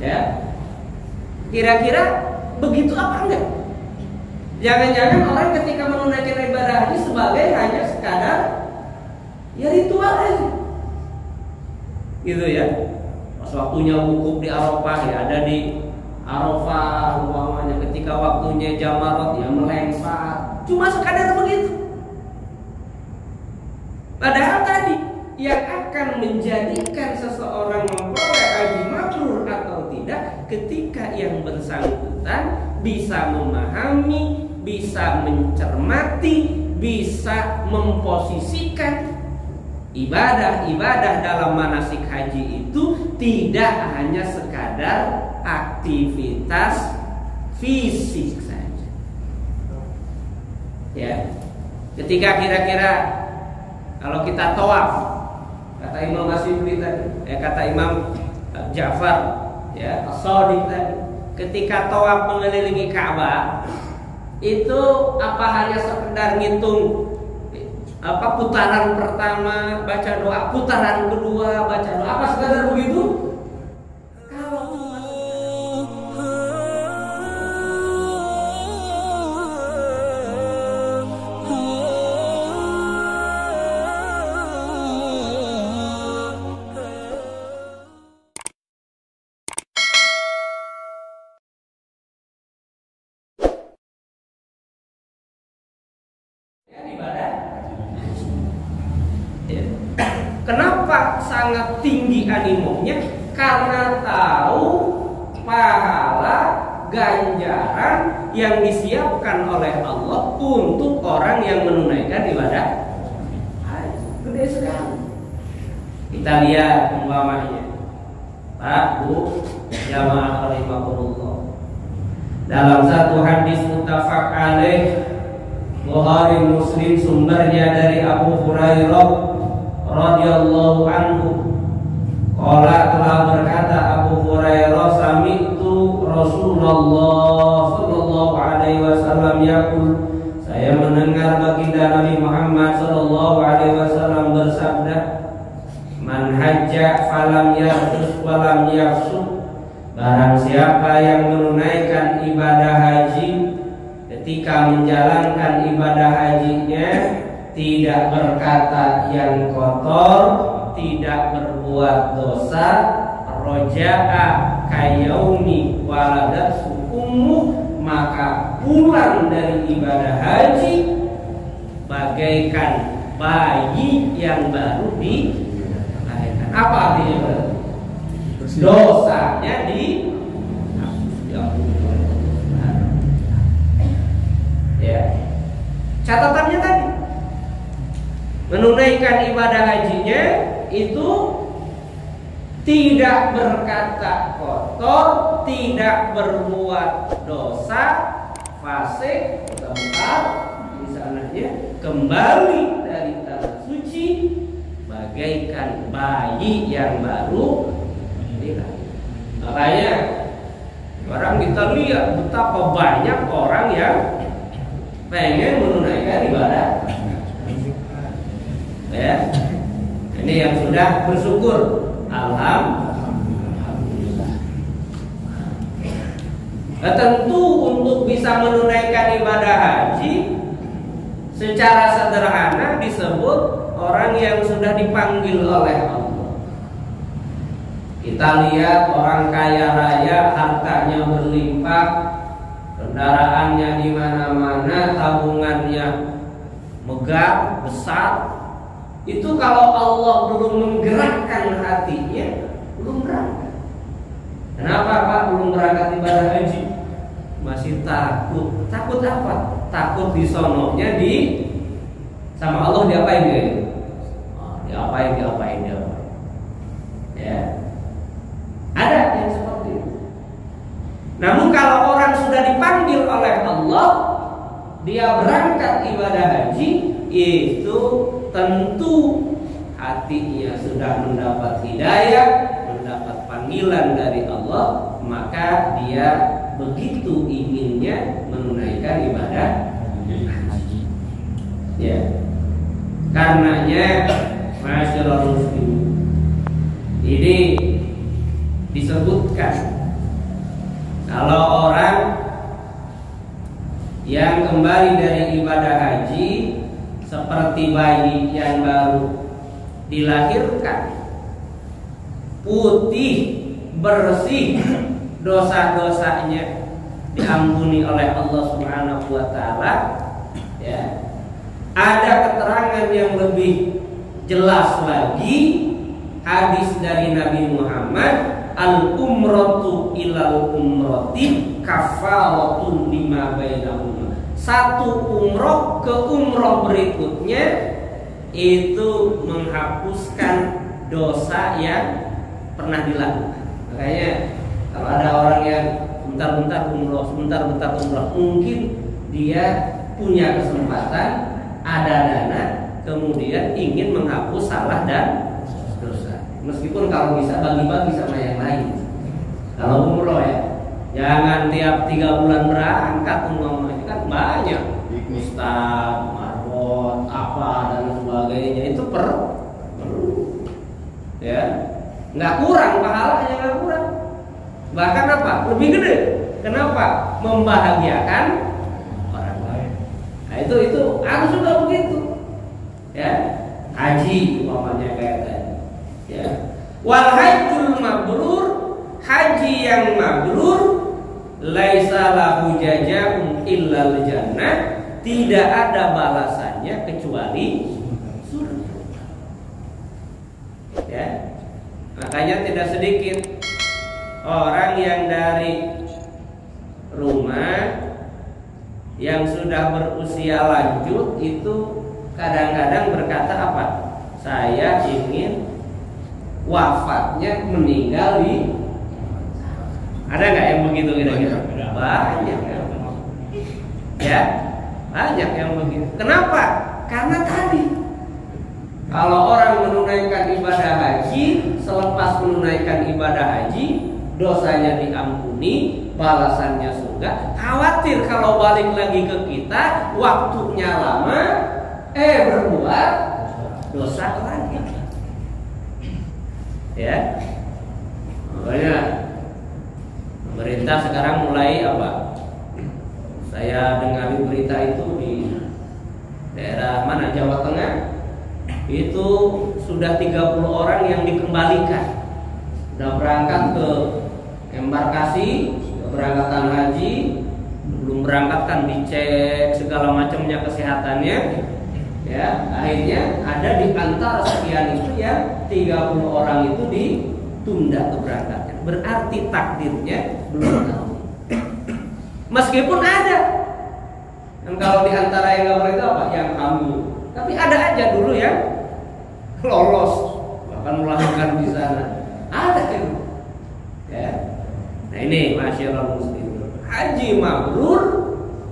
Ya, kira-kira begitu apa enggak? Jangan-jangan orang ketika menunaikan ibadah haji sebagai hanya sekadar ya ritual aja, gitu ya. Pas waktunya wukuf di Arafah ya ada di Arafah umpamanya, ketika waktunya jamarat ya melempar, cuma sekadar begitu. Padahal tadi yang akan menjadikan seseorang memperoleh haji mabrur atau tidak ketika yang bersangkutan bisa memahami, bisa mencermati, bisa memposisikan ibadah-ibadah dalam manasik haji itu tidak hanya sekadar aktivitas fisik saja. Ya, ketika kira-kira kalau kita tawaf, kata Imam Asy'ari tadi, kata Imam Ja'far, ya, As-Shadiq tadi, ketika tawaf mengelilingi Ka'bah, itu apa hanya sekedar ngitung putaran pertama baca doa, putaran kedua baca doa, apa sekadar begitu? Kenapa sangat tinggi animonya? Karena tahu pahala ganjaran yang disiapkan oleh Allah untuk orang yang menunaikan ibadah haji. Gede sekali. Kita lihat umpamanya, Pak, Bu, jamaah rahimakumullah. Dalam satu hadis muttafaq alaih Bukhari Muslim, sumbernya dari Abu Hurairah radhiyallahu anhu, qala, telah berkata Abu Hurairah, sami'tu Rasulullah sallallahu alaihi wasallam yaqul, saya mendengar baginda Nabi Muhammad sallallahu alaihi wasallam bersabda, man hajja falam yarfus walam yafsuq, barang siapa yang menunaikan ibadah haji, ketika menjalankan ibadah hajinya tidak berkata yang kotor, tidak berbuat dosa, roja'a kayaumi waladat ummu, maka pulang dari ibadah haji bagaikan bayi yang baru dilahirkan. Apa artinya? Dosanya ya. Catatannya tadi, menunaikan ibadah hajinya itu tidak berkata kotor, tidak berbuat dosa, fasik, tempat misalnya, kembali dari tanah suci bagaikan bayi yang baru dilahirkan. Makanya sekarang kita lihat betapa banyak orang yang pengen menunaikan ibadah. Ya, ini yang sudah bersyukur, alhamdulillah. Nah, tentu untuk bisa menunaikan ibadah haji secara sederhana disebut orang yang sudah dipanggil oleh Allah. Kita lihat orang kaya raya, hartanya berlimpah, kendaraannya di mana-mana, tabungannya megah, besar. Itu kalau Allah belum menggerakkan hatinya, belum berangkat. Kenapa Pak belum berangkat ibadah haji? Masih takut. Takut apa? Takut disononya sama Allah diapain dia? Diapain. Ya. Ada yang seperti itu. Namun kalau orang sudah dipanggil oleh Allah, dia berangkat ibadah haji, itu tentu hatinya sudah mendapat hidayah, mendapat panggilan dari Allah, maka dia begitu inginnya menunaikan ibadah haji. Ya. Karenanya, masyaallah muslim, ini disebutkan Kalau orang yang kembali dari ibadah haji seperti bayi yang baru dilahirkan, putih, bersih, dosa-dosanya diampuni oleh Allah Subhanahu wa taala, ya. Ada keterangan yang lebih jelas lagi, hadis dari Nabi Muhammad, al-umratu ilal umrati kafaratun lima bainahuma. Satu umroh ke umroh berikutnya itu menghapuskan dosa yang pernah dilakukan. Makanya kalau ada orang yang bentar-bentar umroh, sebentar-bentar umroh, mungkin dia punya kesempatan, ada dana, kemudian ingin menghapus salah dan dosa. Meskipun kalau bisa bagi-bagi sama yang lain. Kalau umroh ya, jangan tiap 3 bulan berangkat umrohnya, kan banyak ustaz, marbot, apa dan sebagainya, itu perlu, ya, nggak kurang pahalanya, nggak kurang, bahkan apa? Lebih gede. Kenapa? Membahagiakan orang lain. Nah itu harus juga begitu, ya. Haji umpamanya kayak tadi, ya. Wal hajjul mabrur, haji yang mabrur, laisa lahu jazaa'un illal jannah, tidak ada balasannya kecuali surga. Ya. Makanya tidak sedikit orang yang dari rumah yang sudah berusia lanjut itu kadang-kadang berkata apa? Saya ingin wafatnya meninggal di. Ada nggak yang begitu kira-kira? Banyak ya. Ya, banyak yang begitu. Kenapa? Karena tadi kalau orang menunaikan ibadah haji, selepas menunaikan ibadah haji, dosanya diampuni, balasannya surga. Khawatir kalau balik lagi ke kita, waktunya lama, berbuat dosa lagi. Ya, makanya pemerintah sekarang mulai apa? Saya dengar berita itu di daerah mana, Jawa Tengah, itu sudah 30 orang yang dikembalikan, sudah berangkat ke embarkasi, keberangkatan haji, belum berangkat kan dicek segala macamnya kesehatannya, ya. Akhirnya ada di antara sekian itu yang 30 orang itu ditunda keberangkatan. Berarti takdirnya belum tahu. Meskipun ada, dan kalau di antara yang nggak boleh itu apa? Yang hamil. Tapi ada aja dulu yang lolos, bahkan melahirkan di sana. Ada kan? Ya. Nah ini masyaallah muslim. Haji mabrur,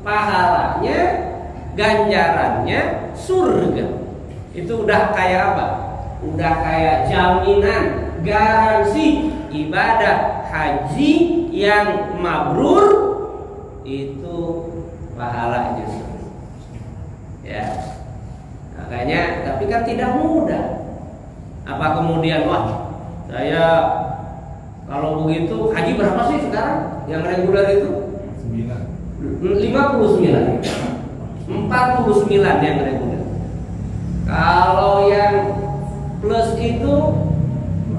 pahalanya, ganjarannya surga. Itu udah kayak apa? Udah kayak jaminan, garansi ibadah haji yang mabrur itu pahalanya surga. Ya. Makanya, tapi kan tidak mudah. Apa kemudian, wah, saya kalau begitu haji berapa sih sekarang yang reguler itu? 59. 49 yang reguler. Kalau yang plus itu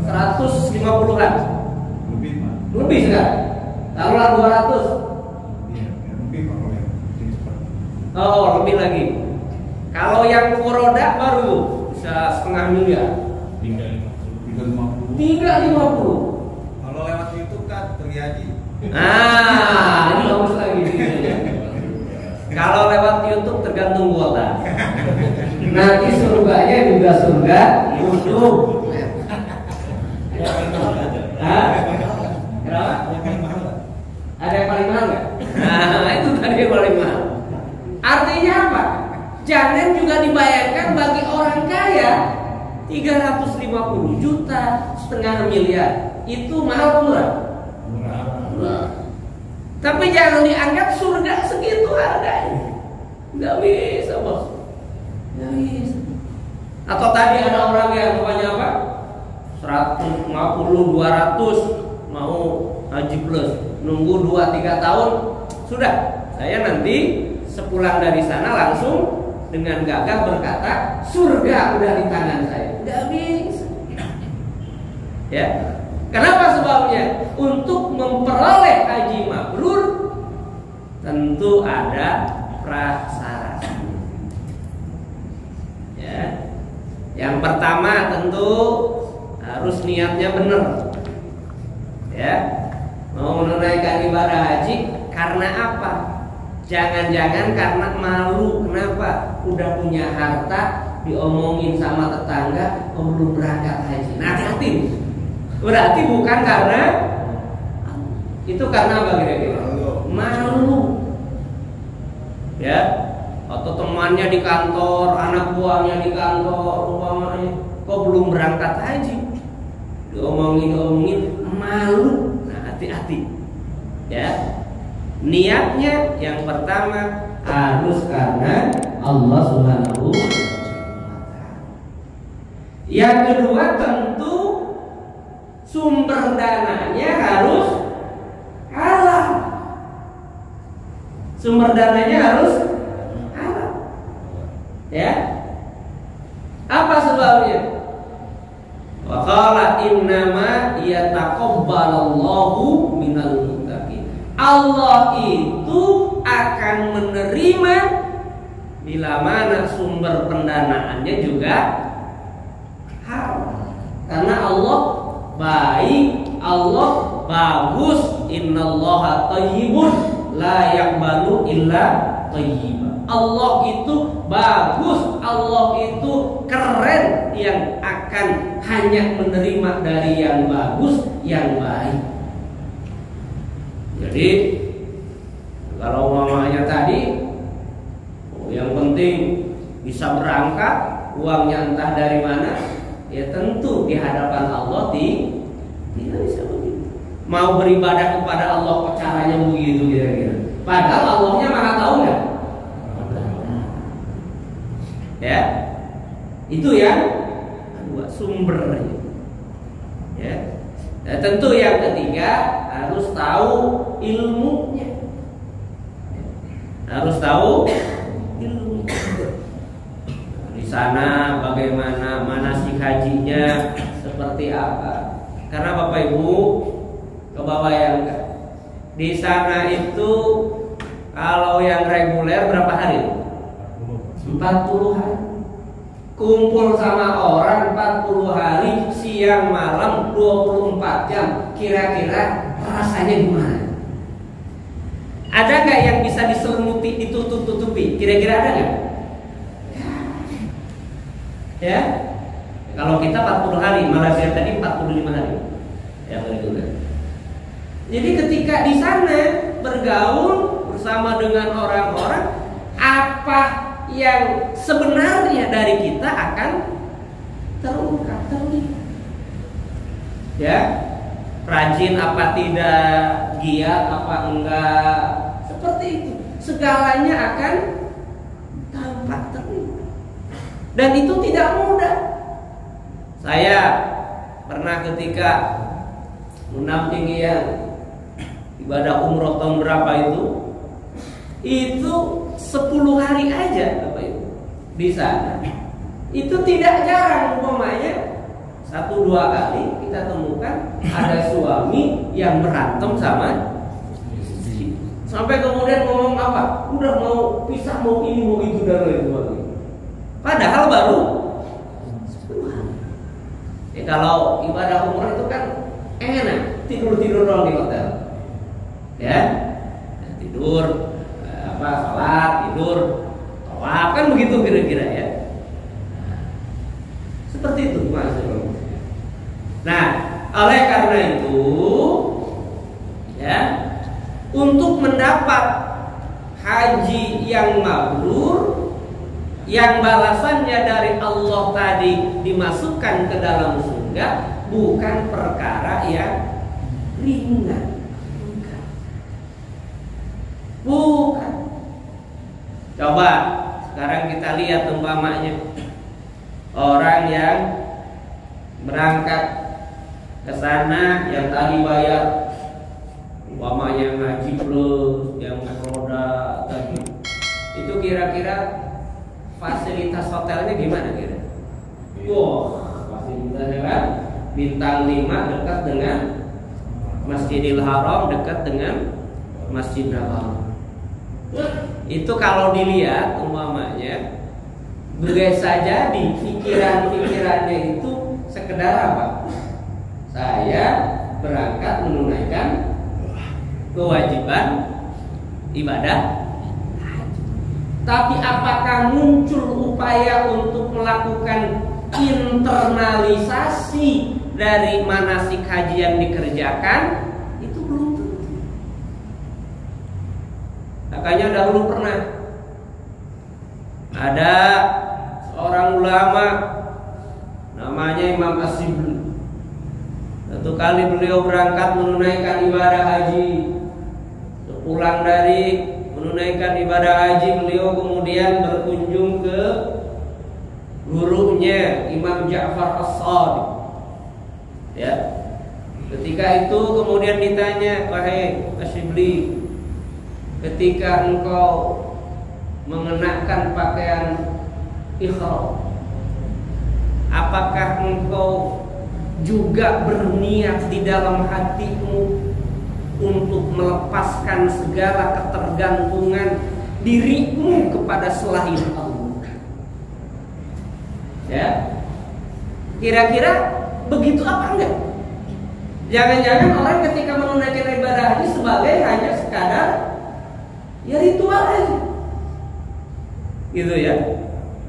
150-an. Lebih sekarang. Taruhlah 200. Oh, lebih lagi. Kalau yang furoda baru bisa 0,5 miliar. 350. Kalau lewat YouTube kan terjadi. Ini bagus lagi. Kalau lewat YouTube tergantung kuota. Nanti surganya juga surga YouTube. Kenapa? Ada yang paling mahal nggak? Nah, itu tadi yang paling mahal. Artinya apa? Jangan juga dibayangkan bagi orang kaya 350 juta, 0,5 miliar. Itu mahal murah? Murah. Tapi jangan dianggap surga segitu harganya. Nggak bisa, bos. Nggak bisa. Atau tadi ada orang yang namanya apa? 150, 200 mau haji haji plus, nunggu 2-3 tahun, sudah. Saya nanti sepulang dari sana langsung dengan gagah berkata, surga udah di tangan saya. Nggak bisa. Ya, kenapa sebabnya? Untuk memperoleh haji mabrur tentu ada prasyarat. Ya, yang pertama tentu harus niatnya benar. Ya, mau menunaikan ibadah haji karena apa? Jangan-jangan karena malu. Kenapa? Udah punya harta, diomongin sama tetangga, belum berangkat haji. Nah, hati-hati. Berarti bukan karena itu, karena apa kira-kira? Malu. Ya, atau temannya di kantor, anak buahnya di kantor, umpamanya, kok belum berangkat haji? Diomongin, malu. Nah, hati-hati. Ya. Niatnya yang pertama harus karena Allah Subhanahu wa ta'ala. Yang kedua tentu sumber dananya harus halal. Sumber dananya harus halal. Ya. Apa sebabnya? Wa qala innama yataqabbalallahu minal muttaqin. Allah itu akan menerima bila mana sumber pendanaannya juga halal. Karena Allah baik, Allah bagus. Innallaha thayyibun la yaqbalu illa thayyiban. Allah itu bagus, Allah itu keren, yang akan hanya menerima dari yang bagus, yang baik. Jadi kalau mamanya tadi, yang penting bisa berangkat, uangnya entah dari mana, ya tentu di hadapan Allah tidak bisa begitu. Mau beribadah kepada Allah kok caranya begitu kira-kira. Padahal Allahnya Maha tahu nggak? Ya, itu yang kedua, sumbernya. Ya. Nah, tentu yang ketiga harus tahu ilmunya. Harus tahu ilmu. Di sana bagaimana manasik hajinya, seperti apa? Karena Bapak Ibu kebayangkan di sana itu kalau yang reguler berapa hari? 40 hari. Kumpul sama orang 40 hari, siang malam 24 jam. Kira-kira rasanya gimana? Ada nggak yang bisa diselimuti, ditutup-tutupi? Kira-kira ada nggak? Ya, kalau kita 40 hari, Malaysia tadi 45 hari. Ya, betul. Jadi ketika di sana bergaul bersama dengan orang-orang, apa yang sebenarnya dari kita akan terungkap, terlihat. Ya, rajin apa tidak, giat apa enggak, seperti itu. Segalanya akan tampak terlihat. Dan itu tidak mudah. Saya pernah ketika mendampingi yang ibadah umroh tahun berapa itu 10 hari aja Bapak Ibu di sana. Itu tidak jarang, umpamanya 1-2 kali kita temukan ada suami yang berantem sama istri. Sampai kemudian ngomong apa? Udah mau pisah, mau ini, mau itu, dan lain sebagainya. Padahal baru 10 hari. Kalau ibadah umroh itu kan enak, tidur doang di hotel. Ya, tidur, salat, tidur, tawaf, kan begitu kira-kira ya. Seperti itu maksudnya. Nah, oleh karena itu, ya, untuk mendapat haji yang mabrur, yang balasannya dari Allah tadi dimasukkan ke dalam surga, bukan perkara yang ringan. Bukan. Coba sekarang kita lihat umpamanya orang yang berangkat ke sana, yang tadi bayar fasilitas hotelnya gimana kira? Wah, fasilitasnya kan bintang 5 dekat dengan Masjidil Haram, dekat dengan Masjid Nabawi. Itu kalau dilihat umpamanya bisa jadi pikiran-pikirannya itu sekedar apa? Saya berangkat menunaikan kewajiban ibadah haji. Tapi apakah muncul upaya untuk melakukan internalisasi dari manasik haji yang dikerjakan? Itu belum tentu. Makanya dahulu pernah ada seorang ulama namanya Imam As-Sibli. Satu kali beliau berangkat menunaikan ibadah haji. Sepulang dari menunaikan ibadah haji, beliau kemudian berkunjung ke gurunya Imam Ja'far As-Shadiq. Ya. Ketika itu kemudian ditanya, "Wahai As-Sibli, ketika engkau mengenakan pakaian ihram, apakah engkau juga berniat di dalam hatimu untuk melepaskan segala ketergantungan dirimu kepada selain Allah?" Ya, kira-kira begitu apa enggak? Jangan-jangan orang ketika menunaikan ibadah haji sebagai hanya sekadar ya ritual aja, gitu ya.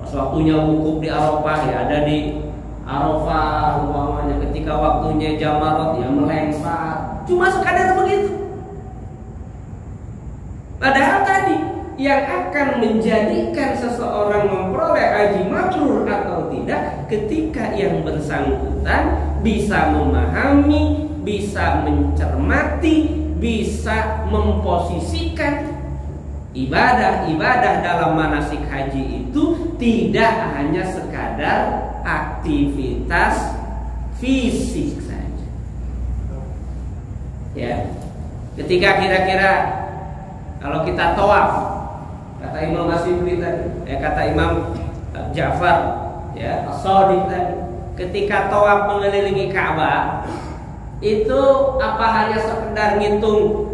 Pas waktunya wukuf di Arafah ya ada di Arafah, umpamanya ketika waktunya jamarat ya melempar, cuma sekadar begitu. Padahal tadi yang akan menjadikan seseorang memperoleh haji mabrur atau tidak, ketika yang bersangkutan bisa memahami, bisa mencermati, bisa memposisikan ibadah-ibadah dalam manasik haji itu tidak hanya sekadar aktivitas fisik saja. Ya, ketika kira-kira kalau kita tawaf, kata Imam As-Sibli tadi, kata Imam Ja'far ya As-Shadiq tadi, ketika tawaf mengelilingi Ka'bah itu apa hanya sekedar ngitung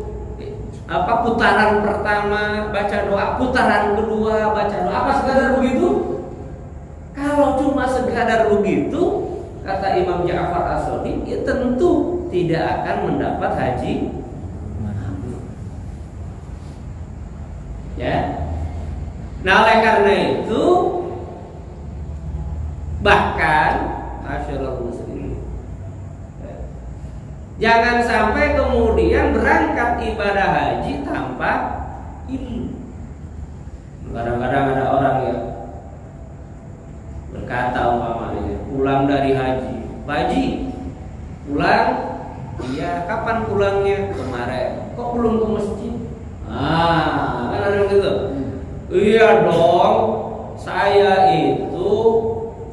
apa putaran pertama baca doa, putaran kedua baca doa, apa sekadar begitu? Kalau cuma sekadar begitu, kata Imam Ja'far As-Shadiq, ya tentu tidak akan mendapat haji mabrur. Ya. Nah, oleh karena itu bahkan masyaallah muslimin, jangan sampai kemudian berangkat ibadah haji tanpa ilmu. Kadang-kadang ada orang yang berkata umpamanya pulang dari haji, "Pak Haji, pulang?" "Iya." "Kapan pulangnya?" "Kemarin." "Kok belum ke masjid?" Kan ada yang gitu. "Iya dong, saya itu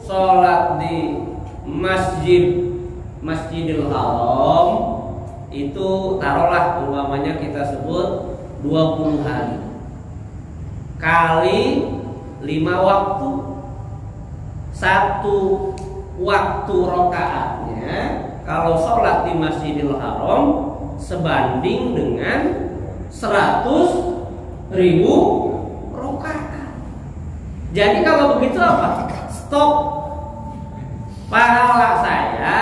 sholat di Masjidil Haram itu taruhlah umpamanya kita sebut 20 hari kali 5 waktu. Satu waktu rokaatnya kalau sholat di Masjidil Haram sebanding dengan 100.000 rokaat. Jadi kalau begitu apa? Stop. Pahala saya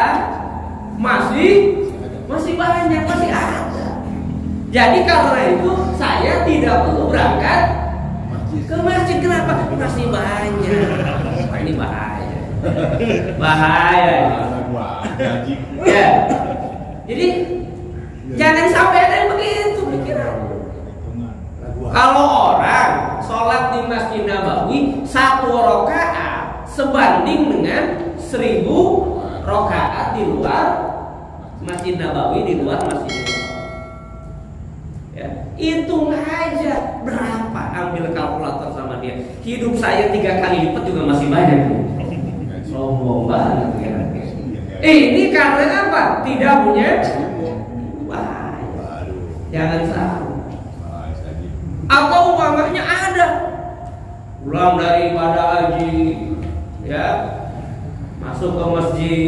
masih banyak, masih ada. Jadi karena itu saya tidak perlu berangkat ke masjid. Kenapa? Masih banyak. Wah, ini bahaya. Bahaya. Ya. Jadi jangan sampai ada yang begitu pikiran. Kalau orang sholat di Masjid Nabawi 1 rakaat sebanding dengan 1000 rakaat di luar Masjid Nabawi, di luar Masjid Nabawi. Ya, hitung aja berapa, ambil kalkulator sama dia. Hidup saya 3 kali lipat juga masih banyak. Sombong banget ya. Ini karena apa? Tidak punya. Wah, jangan salah. Atau umpamanya ada pulang dari ibadah haji, ya, masuk ke masjid,